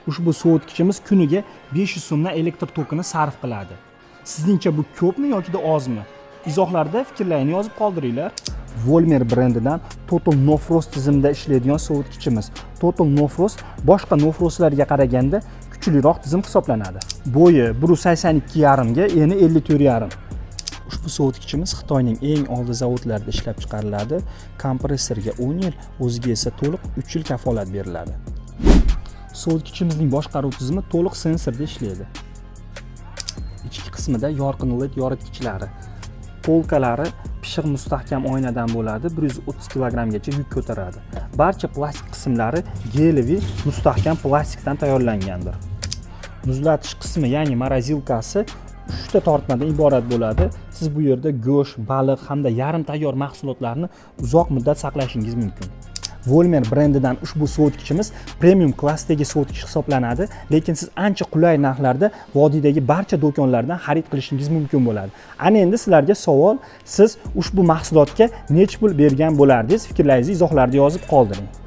Ushbu sovutgichimiz kuniga 500 so'mdan elektr tokini sarf qiladi. Sizningcha bu ko'pmi yoki ozmi? Izohlarda fikrlarini yozib qoldiringlar. Volmer brendidan Total No Frost tizimida ishlaydigan sovutgichimiz. Total No Frost boshqa No Frostlarga qaraganda kuchliroq tizim hisoblanadi. Bo'yi 182,5 ga, eni 54,5. Ushbu sovutgichimiz Xitoyning eng oldi zavodlarida ishlab chiqariladi. Kompressorga 10 yil, o'ziga esa to'liq 3 yil kafolat beriladi. Sovutgichimizning boshqaruv tizimi to'liq sensorda ishlaydi. Ichki qismida yorqin LED yoritgichlari, polkalari pishiq mustahkam oynadan bo'ladi, 130 kg-gacha yuk ko'taradi. Barcha plastik qismlari geliviy mustahkam plastikdan tayyorlangandir. Muzlatish qismi, ya'ni morozilkasi 3 ta tortmadan iborat bo'ladi. Siz bu yerda go'sht, baliq hamda yarim tayyor mahsulotlarni uzoq muddat saqlashingiz mumkin. Volmer brendidan ushbu sovutgichimiz premium klassdagi sovutgich hisoblanadi, lekin siz ancha qulay narxlarda vodiydagi barcha do'konlardan xarid qilishingiz mumkin bo'ladi. Ana endi sizlarga savol, siz ushbu mahsulotga necha pul bergan bo'lardingiz? Fikrlaringizni izohlarda yozib qoldiring.